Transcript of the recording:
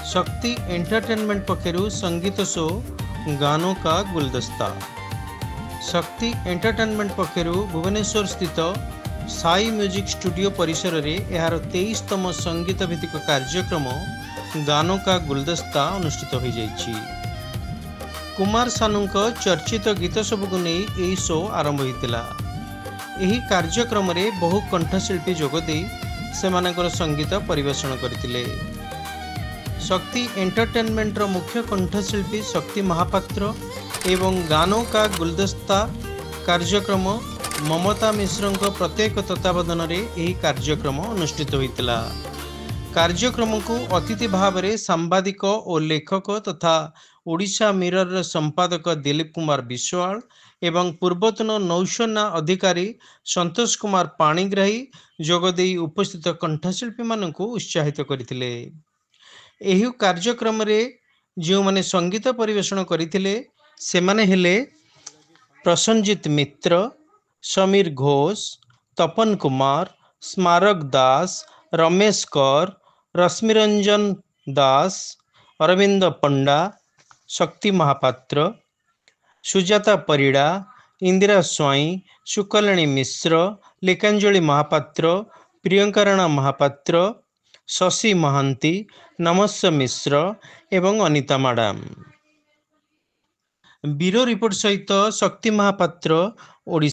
शक्ति एंटरटेनमेंट पक्षरु संगीत शो गानों का गुलदस्ता। शक्ति एंटरटेनमेंट पक्षरु भुवनेश्वर स्थित साई म्यूजिक स्टूडियो परिसर रे यार 23तम संगीत भित्तिक कार्यक्रम गानों का गुलदस्ता अनुष्ठित हो जाइछि। कुमार सानू चर्चित गीत सबको नहीं यही शो आरंभ होता। यही कार्यक्रम रे बहु कंठशिल्पी जोगदे सेमानकर संगीत परिवेषण करथिले। शक्ति एंटरटेनमेंट मुख्य कंठशिल्पी शक्ति महापात्र एवं गानों का गुलदस्ता कार्यक्रम ममता मिश्र प्रत्येक तत्वावधान में यह कार्यक्रम अनुष्ठित होता। कार्यक्रम को अतिथि भाव में सांबादिक और लेखक तथा ओडिशा मिरर संपादक दिलीप कुमार विश्वाल एवं पूर्वतन नौसेना अधिकारी संतोष कुमार पाणिग्राही जोगदे उपस्थित कंठशिल्पी मानक उत्साहित करथिले। एही कार्यक्रम रे जो माने संगीत परिवेषण करथिले सेमाने हेले प्रसन्नजीत मित्र, समीर घोष, तपन कुमार, स्मारक दास, रमेश कर, रश्मिरंजन दास, अरविंद पंडा, शक्ति महापात्र, सुजाता परिड़ा, इंदिरा स्वाई, सुकलणी मिश्र, लेकांजलि महापात्र, प्रियंका राणा महापात्र, शशि महांती, नमस्य मिश्र एवं अनिता मैडम। ब्यूरो रिपोर्ट सहित शक्ति महापात्र ओडिशा।